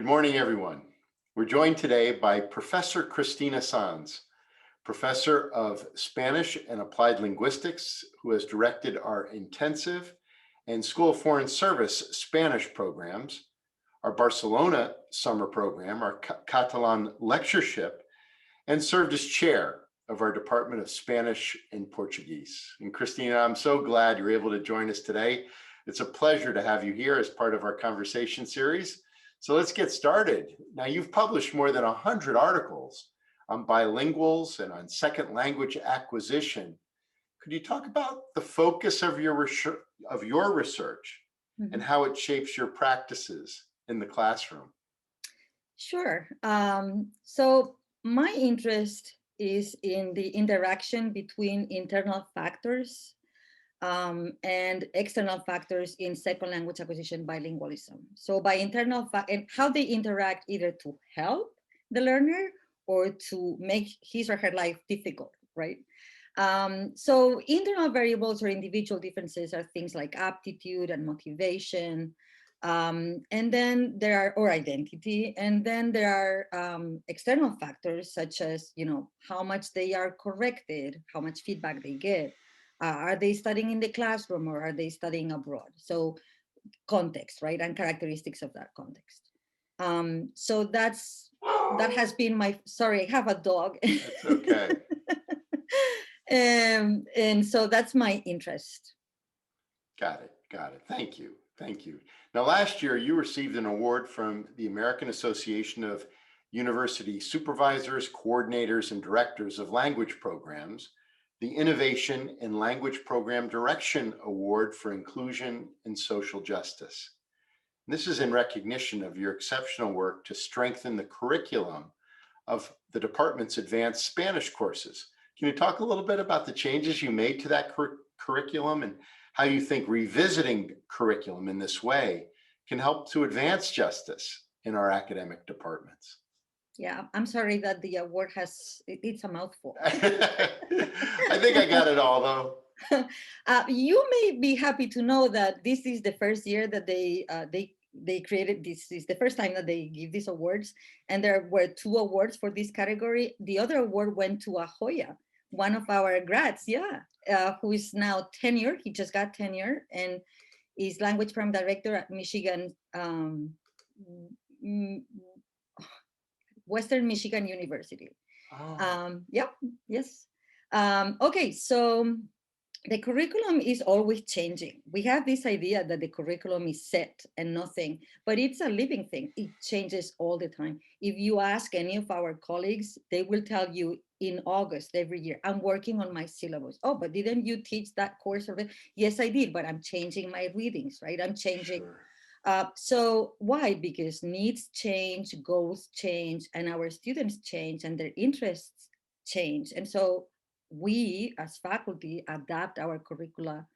Good morning, everyone. We're joined today by Professor Cristina Sanz, Professor of Spanish and Applied Linguistics, who has directed our intensive and School of Foreign Service Spanish programs, our Barcelona summer program, our Catalan lectureship, and served as chair of our Department of Spanish and Portuguese. And Cristina, I'm so glad you're able to join us today. It's a pleasure to have you here as part of our conversation series. So let's get started. Now, you've published more than 100 articles on bilinguals and on second language acquisition. Could you talk about the focus of your research and how it shapes your practices in the classroom? Sure. So my interest is in the interaction between internal factors and external factors in second language acquisition bilingualism. So by internal and how they interact either to help the learner or to make his or her life difficult, right? So internal variables or individual differences are things like aptitude and motivation, and then there are, or identity, and then there are external factors such as, how much they are corrected, how much feedback they get. Are they studying in the classroom or are they studying abroad? So context, right? And characteristics of that context. So that has been sorry, I have a dog. That's okay. And so that's my interest. Got it. Thank you. Now, last year, you received an award from the American Association of University Supervisors, Coordinators, and Directors of Language Programs, the Innovation in Language Program Direction Award for Inclusion and Social Justice. And this is in recognition of your exceptional work to strengthen the curriculum of the department's advanced Spanish courses. Can you talk a little bit about the changes you made to that curriculum and how you think revisiting curriculum in this way can help to advance justice in our academic departments? Yeah, I'm sorry that the award it's a mouthful. I think I got it all, though. You may be happy to know that this is the first year that they created this. Is the first time that they give these awards, and there were 2 awards for this category. The other award went to Ahoya, one of our grads, who is now tenure. He just got tenure and is language program director at Michigan, Western Michigan University. Oh. Yes. Okay, so the curriculum is always changing. We have this idea that the curriculum is set and nothing, but it's a living thing. It changes all the time. If you ask any of our colleagues, they will tell you in August every year, I'm working on my syllabus. Oh, but didn't you teach that course already? Yes, I did, but I'm changing my readings, right? I'm changing. Sure. So why? Because needs change, goals change, and our students change and their interests change. And so we as faculty adapt our curricula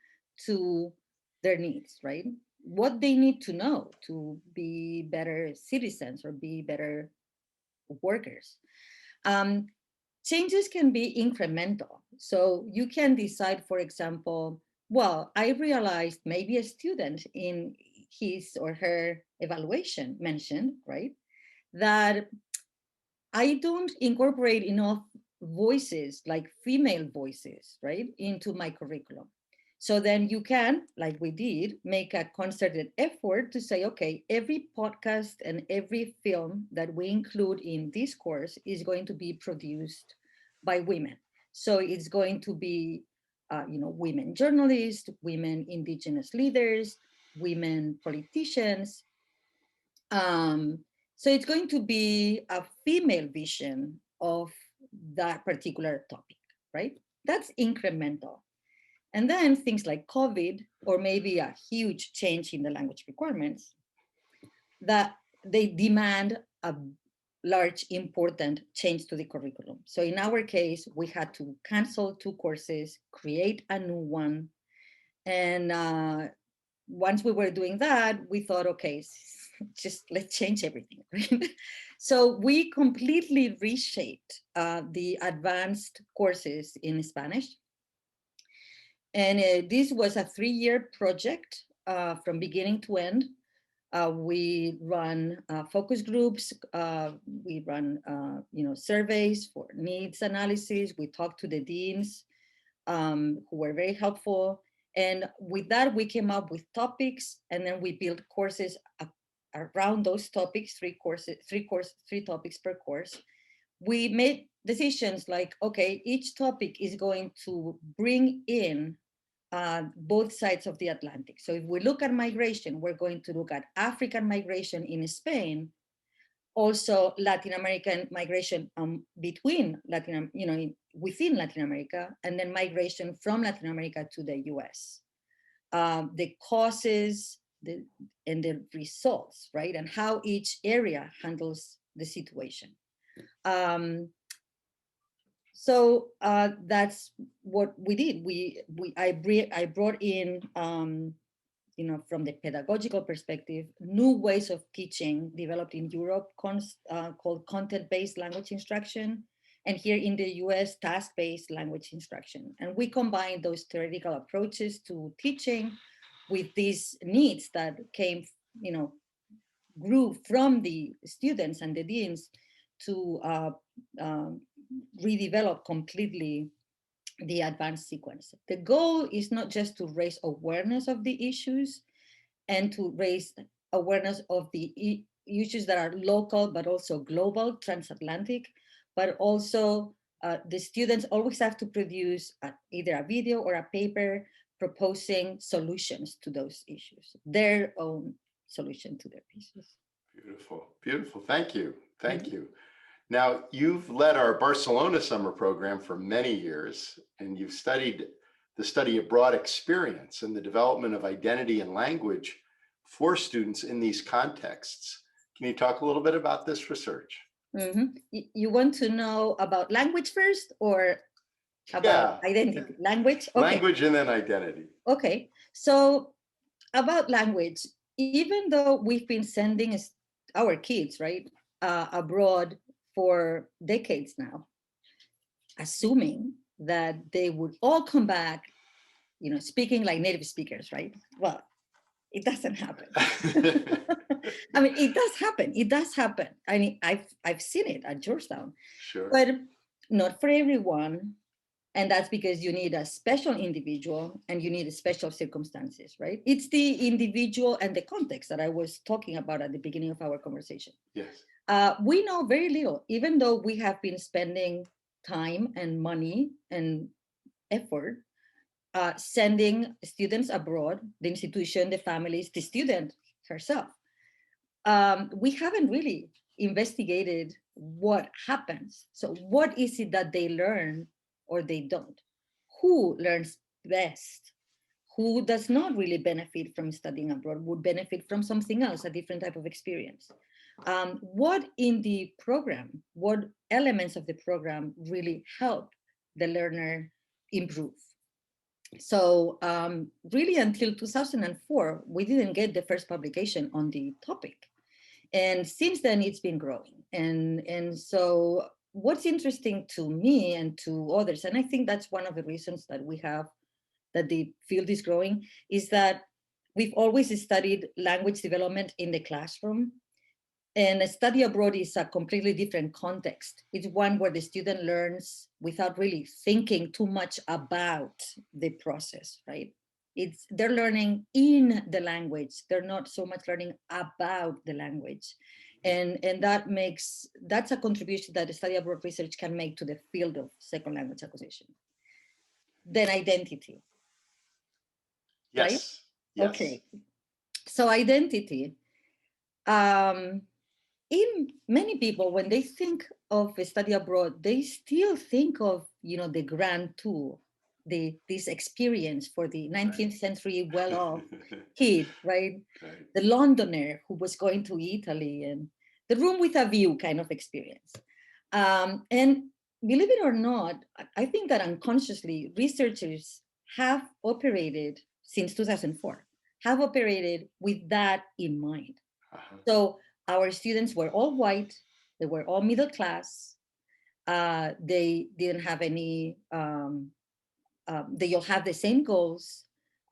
to their needs, right? What they need to know to be better citizens or be better workers. Changes can be incremental. So you can decide, for example, well, I realized maybe a student in his or her evaluation mentioned, right, that I don't incorporate enough voices, like female voices, right, into my curriculum. So then you can, like we did, make a concerted effort to say, okay, every podcast and every film that we include in this course is going to be produced by women. So it's going to be, women journalists, women indigenous leaders, women politicians. So it's going to be a female vision of that particular topic, right? That's incremental. And then things like COVID, or maybe a huge change in the language requirements, that they demand a large, important change to the curriculum. So in our case, we had to cancel 2 courses, create a new one. And once we were doing that, we thought, okay, just let's change everything. Right? So we completely reshaped the advanced courses in Spanish. And this was a 3-year project from beginning to end. We run focus groups. We run, surveys for needs analysis. We talk to the deans, who were very helpful. And with that, we came up with topics, and then we built courses around those topics, three topics per course. We made decisions like, okay, each topic is going to bring in both sides of the Atlantic. So if we look at migration, we're going to look at African migration in Spain, also Latin American migration between within Latin America, and then migration from Latin America to the US. The causes and the results, right? And how each area handles the situation. So that's what we did. I brought in, from the pedagogical perspective, new ways of teaching developed in Europe called content-based language instruction, and here in the US, task-based language instruction. And we combined those theoretical approaches to teaching with these needs that grew from the students and the deans to redevelop completely the advanced sequence. The goal is not just to raise awareness of the issues and to raise awareness of the issues that are local, but also global, transatlantic, but also the students always have to produce either a video or a paper proposing solutions to those issues, their own solution to their issues. Beautiful, beautiful. Thank you. Thank you. Now, you've led our Barcelona summer program for many years, and you've studied the study abroad experience and the development of identity and language for students in these contexts. Can you talk a little bit about this research? You want to know about language first or about identity? Language? Okay. Language and then identity. Okay, so about language, even though we've been sending our kids, right, abroad for decades now, assuming that they would all come back, speaking like native speakers, right? Well, it doesn't happen. I mean, it does happen. It does happen. I mean, I've seen it at Georgetown. Sure. But not for everyone. And that's because you need a special individual and you need special circumstances, right? It's the individual and the context that I was talking about at the beginning of our conversation. Yes. We know very little, even though we have been spending time and money and effort sending students abroad, the institution, the families, the student herself. We haven't really investigated what happens. So what is it that they learn or they don't? Who learns best? Who does not really benefit from studying abroad, would benefit from something else, a different type of experience? What in the program, what elements of the program really help the learner improve? So really until 2004, we didn't get the first publication on the topic. And since then it's been growing. And so what's interesting to me and to others, and I think that's one of the reasons that that the field is growing, is that we've always studied language development in the classroom. And a study abroad is a completely different context. It's one where the student learns without really thinking too much about the process, right? They're learning in the language. They're not so much learning about the language. And that's a contribution that the study abroad research can make to the field of second language acquisition. Then identity. Yes. Right? Yes. Okay. So identity. In many people, when they think of a study abroad, they still think of, the grand tour, this experience for the 19th century well-off kid, right? The Londoner who was going to Italy and the room with a view kind of experience. And believe it or not, I think that unconsciously researchers have operated since 2004, have operated with that in mind. So our students were all white, they were all middle class, they didn't have any, they all have the same goals,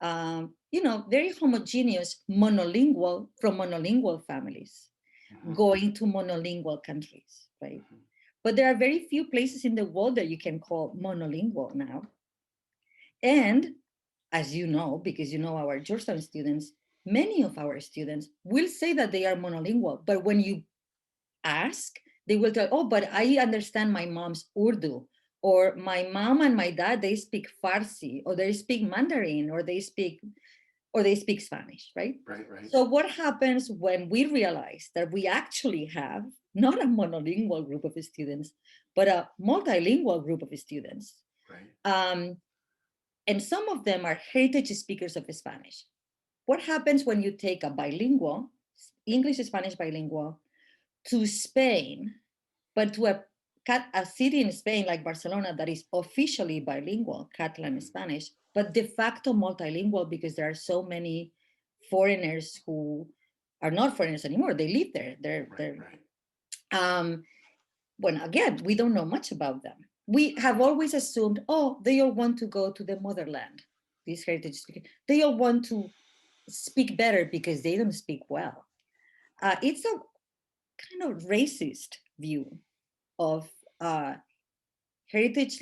very homogeneous monolingual from monolingual families going to monolingual countries, right? But there are very few places in the world that you can call monolingual now. And as you know, because you know our Georgetown students, many of our students will say that they are monolingual, but when you ask, they will tell, oh, but I understand my mom's Urdu, or my mom and my dad, they speak Farsi, or they speak Mandarin, or they speak Spanish, right? Right, right. So what happens when we realize that we actually have not a monolingual group of students, but a multilingual group of students? Right. And some of them are heritage speakers of Spanish. What happens when you take a bilingual, English-Spanish bilingual, to Spain, but to a city in Spain like Barcelona that is officially bilingual, Catalan and Spanish, but de facto multilingual because there are so many foreigners who are not foreigners anymore. They live there. Well, again, we don't know much about them. We have always assumed, oh, they all want to go to the motherland, these heritage speakers. They all want to speak better because they don't speak well. It's a kind of racist view of heritage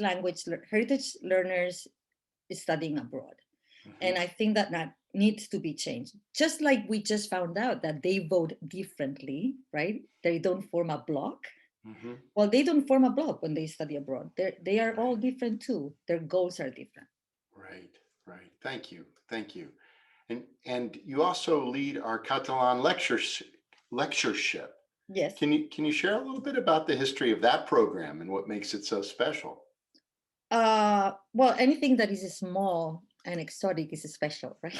learners studying abroad. And I think that needs to be changed. Just like we just found out that they vote differently, right? They don't form a block. Well, they don't form a block when they study abroad. They are all different too. Their goals are different. Right. Thank you. And you also lead our Catalan lectureship. Yes. Can you share a little bit about the history of that program and what makes it so special? Well, anything that is small and exotic is special, right?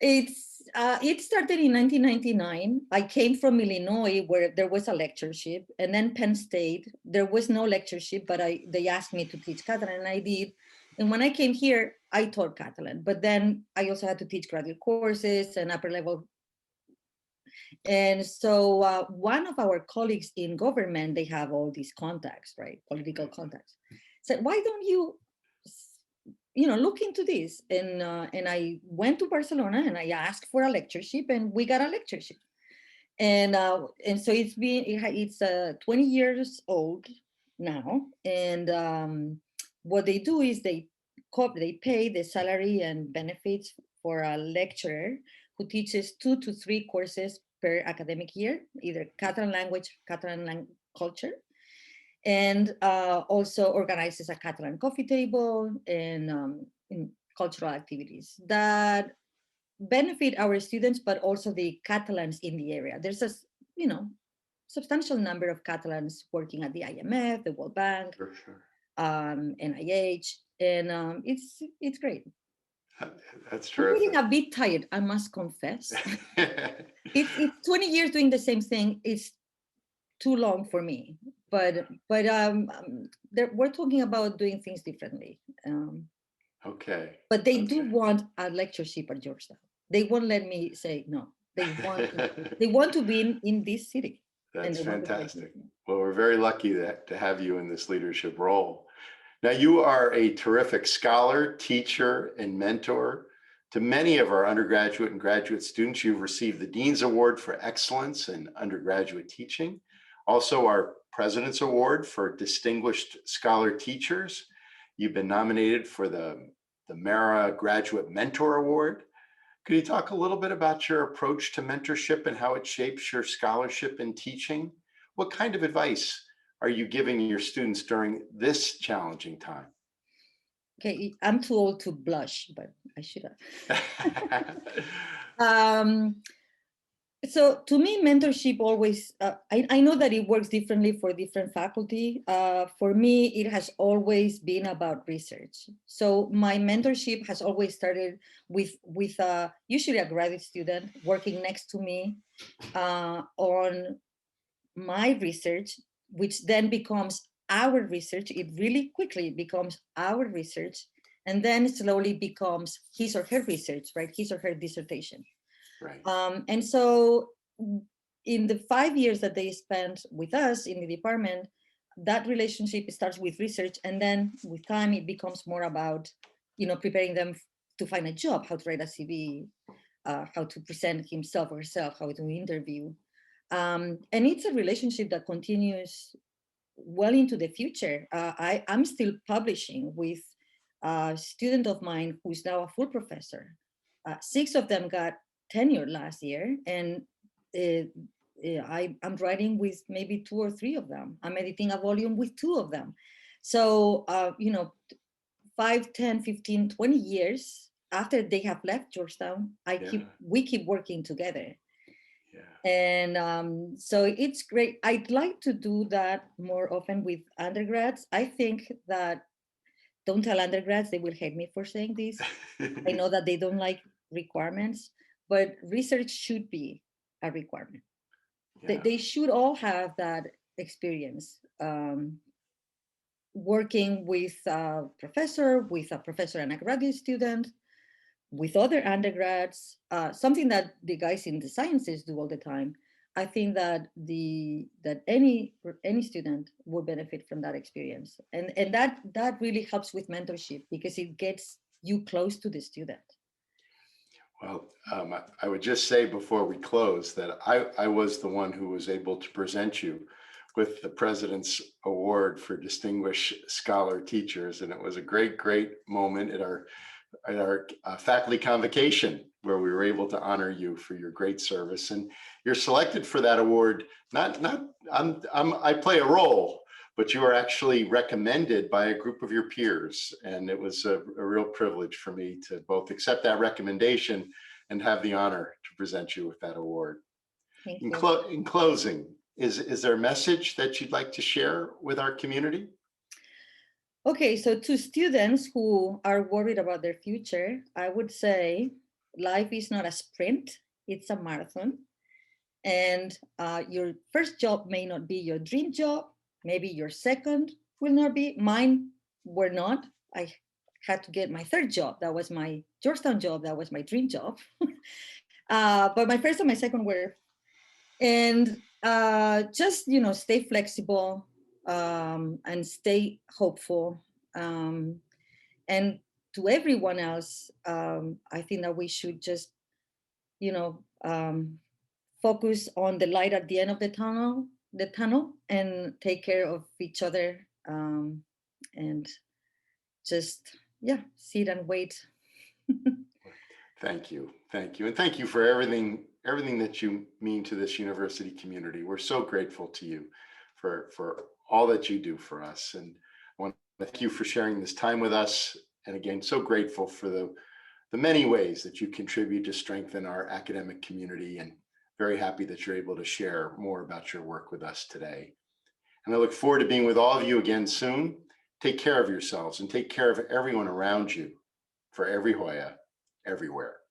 It started in 1999. I came from Illinois, where there was a lectureship, and then Penn State. There was no lectureship, but they asked me to teach Catalan, and I did. And when I came here, I taught Catalan, but then I also had to teach graduate courses and upper level. And so one of our colleagues in government, they have all these contacts, right? Political contacts. Said, why don't you, look into this? And I went to Barcelona and I asked for a lectureship, and we got a lectureship. And so it's 20 years old now. And what they do is they pay the salary and benefits for a lecturer who teaches 2 to 3 courses per academic year, either Catalan language, Catalan culture, and also organizes a Catalan coffee table and cultural activities that benefit our students, but also the Catalans in the area. There's a substantial number of Catalans working at the IMF, the World Bank, For sure. NIH, and it's great. That's terrific. I'm getting a bit tired, I must confess. It's 20 years doing the same thing. It's too long for me, but we're talking about doing things differently. Okay. But they do want a lectureship at Georgetown. They won't let me say no. They want to be in this city. That's fantastic. Well, we're very lucky to have you in this leadership role. Now, you are a terrific scholar, teacher, and mentor to many of our undergraduate and graduate students. You've received the Dean's Award for Excellence in Undergraduate Teaching, also our President's Award for Distinguished Scholar Teachers. You've been nominated for the Mara Graduate Mentor Award. Could you talk a little bit about your approach to mentorship and how it shapes your scholarship and teaching? What kind of advice are you giving your students during this challenging time? Okay, I'm too old to blush, but I should have. So to me, mentorship always, I know that it works differently for different faculty. For me, it has always been about research. So my mentorship has always started with usually a graduate student working next to me on my research, which then becomes our research. It really quickly becomes our research, and then slowly becomes his or her research, right? His or her dissertation. Right. And so in the 5 years that they spent with us in the department, that relationship starts with research, and then with time it becomes more about preparing them to find a job, how to write a CV, how to present himself or herself, how to interview. And it's a relationship that continues well into the future. I'm still publishing with a student of mine who's now a full professor. 6 of them got tenure last year, and I'm writing with maybe 2 or 3 of them. I'm editing a volume with 2 of them. So, 5, 10, 15, 20 years after they have left Georgetown, we keep working together. Yeah. And so it's great. I'd like to do that more often with undergrads. I think that, don't tell undergrads, they will hate me for saying this. I know that they don't like requirements, but research should be a requirement. Yeah. They should all have that experience. Working with a professor and a graduate student, with other undergrads, something that the guys in the sciences do all the time. I think that any student will benefit from that experience, and that really helps with mentorship because it gets you close to the student. Well, I would just say before we close that I was the one who was able to present you with the President's Award for Distinguished Scholar Teachers, and it was a great moment at our faculty convocation where we were able to honor you for your great service. And you're selected for that award. I play a role, but you are actually recommended by a group of your peers. And it was a real privilege for me to both accept that recommendation and have the honor to present you with that award. Thank you. In closing, is there a message that you'd like to share with our community? Okay, so to students who are worried about their future, I would say life is not a sprint, it's a marathon. And your first job may not be your dream job. Maybe your second will not be. Mine were not. I had to get my third job. That was my Georgetown job. That was my dream job. But my first and my second were. And just, stay flexible and stay hopeful. And to everyone else, I think that we should just, focus on the light at the end of the tunnel, and take care of each other, and just, sit and wait. Thank you. And thank you for everything that you mean to this university community. We're so grateful to you for all that you do for us. And I want to thank you for sharing this time with us. And again, so grateful for the many ways that you contribute to strengthen our academic community, and very happy that you're able to share more about your work with us today. And I look forward to being with all of you again soon. Take care of yourselves and take care of everyone around you. For every Hoya, everywhere.